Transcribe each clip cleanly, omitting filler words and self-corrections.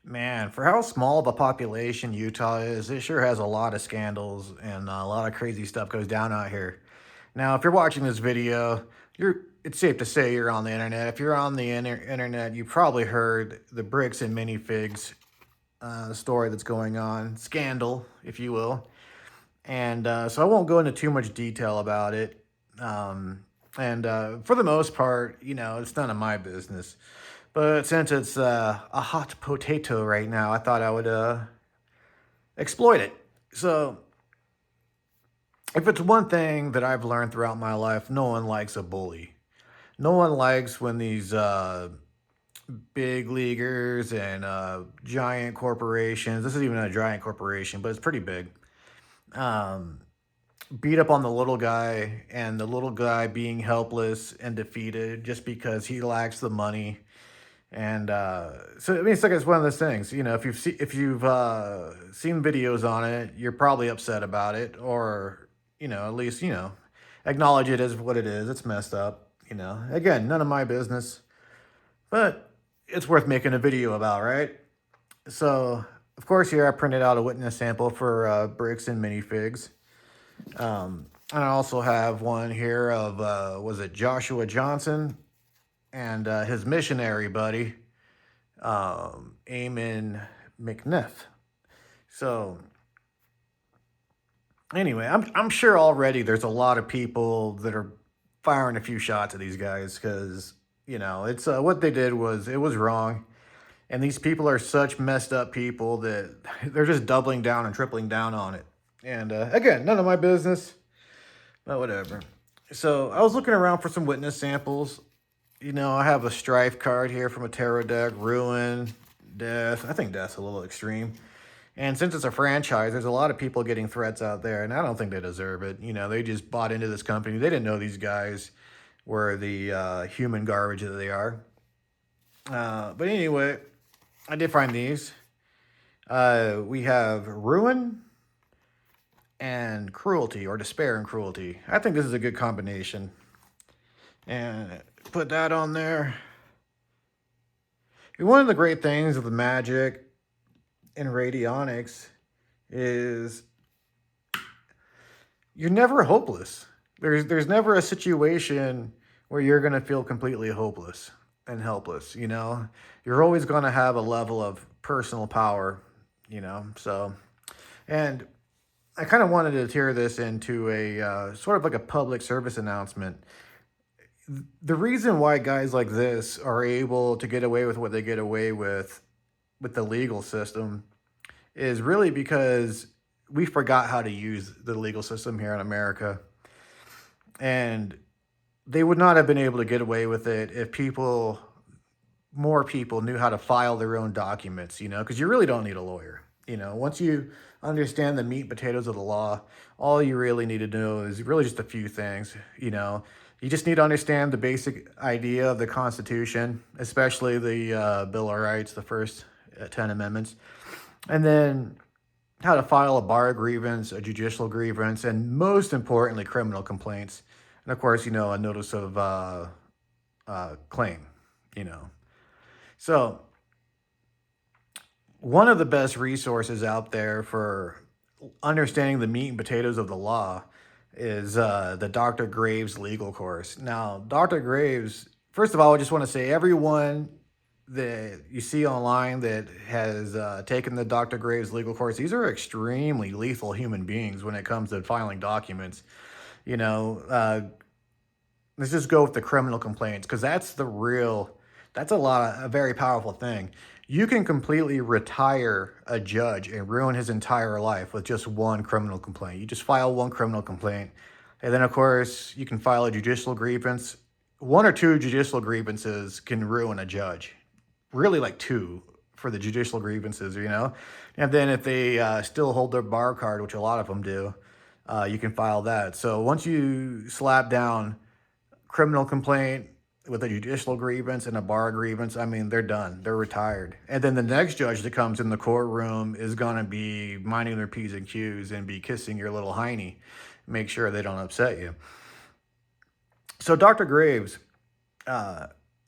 Man, for how small of a population Utah is, it sure has a lot of scandals and a lot of crazy stuff goes down out here. Now, if you're watching this video, it's safe to say you're on the internet. If you're on the internet, you probably heard the bricks and minifigs story that's going on, scandal, if you will. And so I won't go into too much detail about it. And for the most part, it's none of my business. But since it's a hot potato right now, I thought I would exploit it. So, if it's one thing that I've learned throughout my life, no one likes a bully. No one likes when these big leaguers and giant corporations, this isn't even a giant corporation, but it's pretty big, um, beat up on the little guy and the little guy being helpless and defeated just because he lacks the money. And so I mean, it's one of those things. If you've seen videos on it, you're probably upset about it, or at least acknowledge it as what it is. It's messed up. Again, none of my business, but it's worth making a video about, right? So of course, here I printed out a witness sample for bricks and minifigs. And I also have one here of was it Joshua Johnson and his missionary buddy, Eamon McNiff. So anyway, I'm sure already there's a lot of people that are firing a few shots at these guys because it's what they did was it was wrong, and these people are such messed up people that they're just doubling down and tripling down on it. And again, none of my business, but whatever. So I was looking around for some witness samples. I have a strife card here from a tarot deck, ruin, death. I think death's a little extreme. And since it's a franchise, there's a lot of people getting threats out there, and I don't think they deserve it. They just bought into this company. They didn't know these guys were the human garbage that they are. But anyway, I did find these. We have ruin and cruelty, or despair and cruelty. I think this is a good combination. And put that on there. One of the great things of the magic and radionics is you're never hopeless. There's never a situation where you're going to feel completely hopeless and helpless, You're always going to have a level of personal power, So, and I kind of wanted to tear this into a sort of like a public service announcement. The reason why guys like this are able to get away with what they get away with the legal system is really because we forgot how to use the legal system here in America. And they would not have been able to get away with it if more people knew how to file their own documents, because you really don't need a lawyer. Once you understand the meat and potatoes of the law, all you really need to know is really just a few things. You just need to understand the basic idea of the Constitution, especially the Bill of Rights, the first 10 amendments, and then how to file a bar grievance, a judicial grievance, and most importantly, criminal complaints. And of course, a notice of claim, So one of the best resources out there for understanding the meat and potatoes of the law is the Dr. Graves legal course. Now, Dr. Graves, first of all, I just want to say everyone that you see online that has taken the Dr. Graves legal course, these are extremely lethal human beings when it comes to filing documents. Let's just go with the criminal complaints because that's a very powerful thing. You can completely retire a judge and ruin his entire life with just one criminal complaint. You just file one criminal complaint. And then, of course, you can file a judicial grievance. One or two judicial grievances can ruin a judge. Really like two for the judicial grievances, And then if they still hold their bar card, which a lot of them do, you can file that. So once you slap down criminal complaint with a judicial grievance and a bar grievance, I mean, they're done. They're retired. And then the next judge that comes in the courtroom is going to be minding their P's and Q's and be kissing your little hiney. Make sure they don't upset you. So Dr. Graves,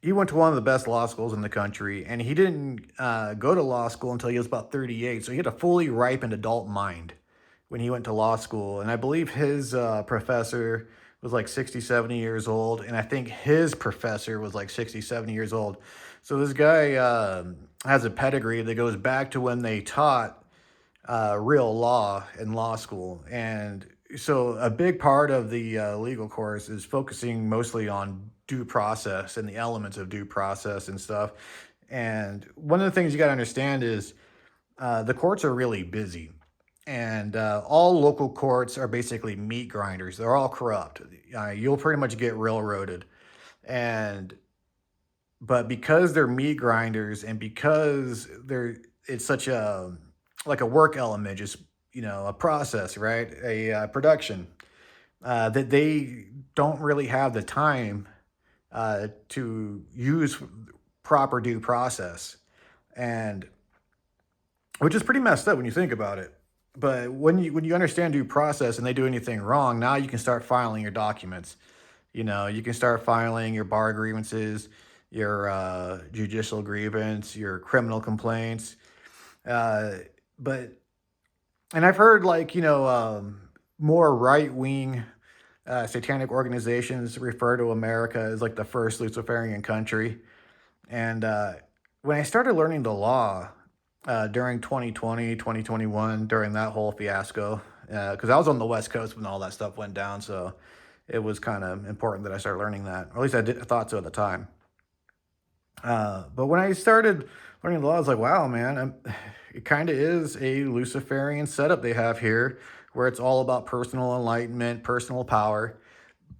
he went to one of the best law schools in the country, and he didn't go to law school until he was about 38. So he had a fully ripened adult mind when he went to law school. And I believe his professor was like 60, 70 years old. And I think his professor was like 60, 70 years old. So this guy has a pedigree that goes back to when they taught real law in law school. And so a big part of the legal course is focusing mostly on due process and the elements of due process and stuff. And one of the things you got to understand is the courts are really busy. And all local courts are basically meat grinders. They're all corrupt. You'll pretty much get railroaded. And but because they're meat grinders and because it's such a like a work element, just a process, right? A production that they don't really have the time to use proper due process, and which is pretty messed up when you think about it. But when you understand due process and they do anything wrong, now you can start filing your documents. You can start filing your bar grievances, your judicial grievance, your criminal complaints. But and I've heard more right wing satanic organizations refer to America as like the first Luciferian country. And when I started learning the law during 2020, 2021, during that whole fiasco, because I was on the West Coast when all that stuff went down, so it was kind of important that I started learning that, or at least I thought so at the time. But when I started learning the law, I was like, wow, man, it kind of is a Luciferian setup they have here, where it's all about personal enlightenment, personal power,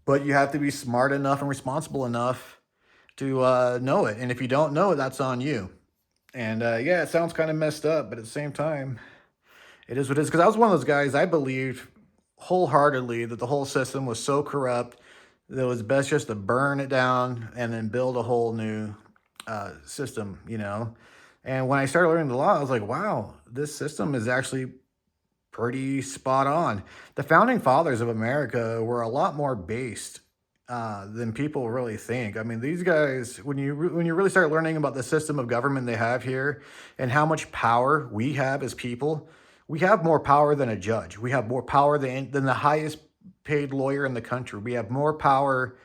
but you have to be smart enough and responsible enough to know it. And if you don't know it, that's on you. And yeah, it sounds kind of messed up, but at the same time, it is what it is. Because I was one of those guys, I believed wholeheartedly that the whole system was so corrupt that it was best just to burn it down and then build a whole new system, And when I started learning the law, I was like, wow, this system is actually pretty spot on. The founding fathers of America were a lot more based than people really think. I mean, these guys, when you really start learning about the system of government they have here and how much power we have as people, we have more power than a judge. We have more power than the highest paid lawyer in the country. We have more power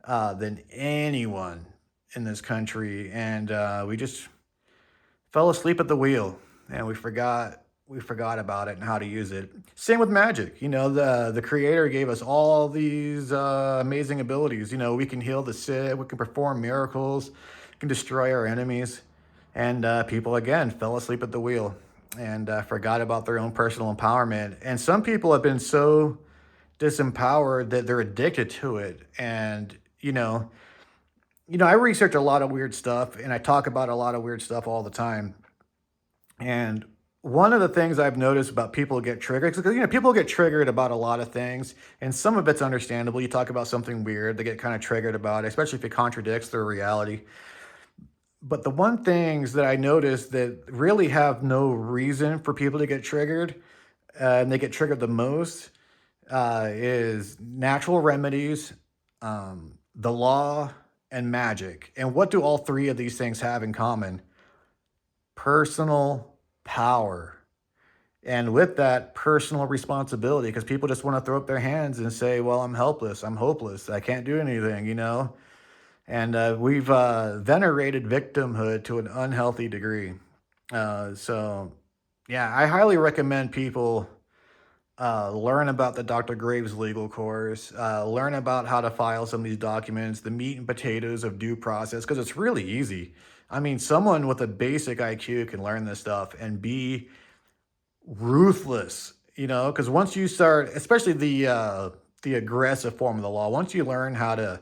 than anyone in this country, and we just fell asleep at the wheel, and we forgot about it and how to use it. Same with magic. The creator gave us all these amazing abilities. We can heal the sick, we can perform miracles, we can destroy our enemies. And people, again, fell asleep at the wheel and forgot about their own personal empowerment. And some people have been so disempowered that they're addicted to it. And, I research a lot of weird stuff and I talk about a lot of weird stuff all the time. And one of the things I've noticed about people get triggered, because people get triggered about a lot of things, and some of it's understandable. You talk about something weird, they get kind of triggered about it, especially if it contradicts their reality. But the one things that I notice that really have no reason for people to get triggered, and they get triggered the most, is natural remedies, the law, and magic. And what do all three of these things have in common? Personal power. And with that, personal responsibility, because people just want to throw up their hands and say, well, I'm helpless, I'm hopeless, I can't do anything, And we've venerated victimhood to an unhealthy degree. So, yeah, I highly recommend people learn about the Dr. Graves legal course, learn about how to file some of these documents, the meat and potatoes of due process, because it's really easy. I mean, someone with a basic IQ can learn this stuff and be ruthless, because once you start, especially the aggressive form of the law, once you learn how to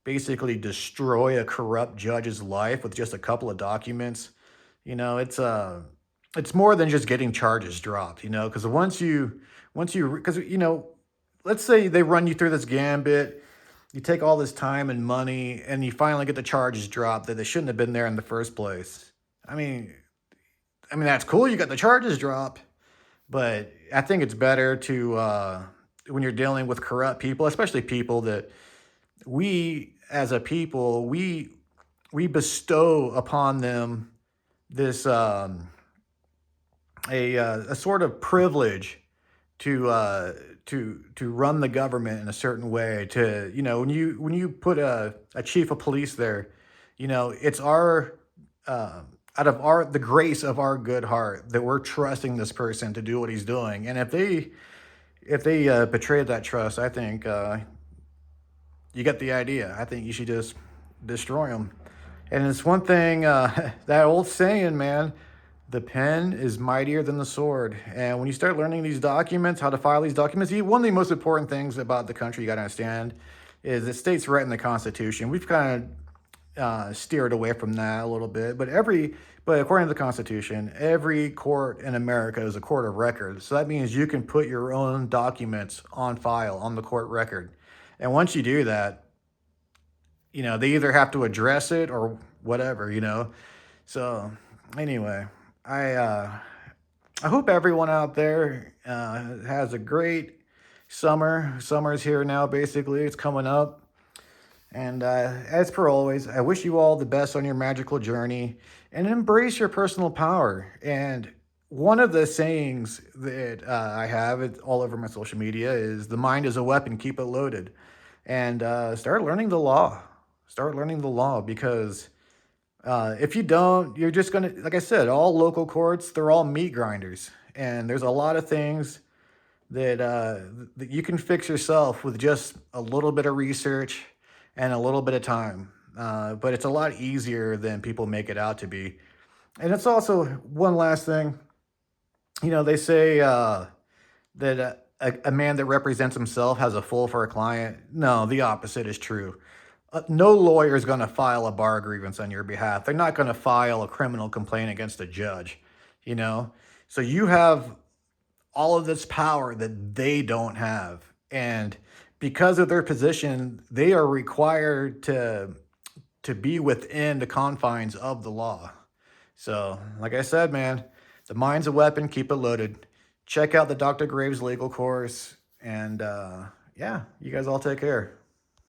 basically destroy a corrupt judge's life with just a couple of documents, it's more than just getting charges dropped, because because let's say they run you through this gambit, you take all this time and money, and you finally get the charges dropped that they shouldn't have been there in the first place. I mean, that's cool, you got the charges dropped, but I think it's better to, when you're dealing with corrupt people, especially people that we, as a people, we we bestow upon them this a sort of privilege to run the government in a certain way. To, you know, when you put a chief of police there, you know, it's our out of our the grace of our good heart that we're trusting this person to do what he's doing. And if they betray that trust, I think you get the idea. I think you should just destroy them. And it's one thing, that old saying, man, the pen is mightier than the sword. And when you start learning these documents, how to file these documents, one of the most important things about the country you got to understand is it states right in the Constitution. We've kind of steered away from that a little bit, but according to the Constitution, every court in America is a court of record. So that means you can put your own documents on file on the court record. And once you do that, you know, they either have to address it or whatever, you know. So anyway, I hope everyone out there has a great summer. Summer's here now, basically. It's coming up. And as per always, I wish you all the best on your magical journey and embrace your personal power. And one of the sayings that I have all over my social media is the mind is a weapon, keep it loaded. And start learning the law. Start learning the law, because if you don't, you're just going to, like I said, all local courts, they're all meat grinders. And there's a lot of things that, that you can fix yourself with just a little bit of research and a little bit of time. But it's a lot easier than people make it out to be. And it's also one last thing. You know, they say that a man that represents himself has a fool for a client. No, the opposite is true. No lawyer is going to file a bar grievance on your behalf. They're not going to file a criminal complaint against a judge, you know? So you have all of this power that they don't have. And because of their position, they are required to be within the confines of the law. So, like I said, man, the mind's a weapon, keep it loaded. Check out the Dr. Graves legal course. And yeah, you guys all take care.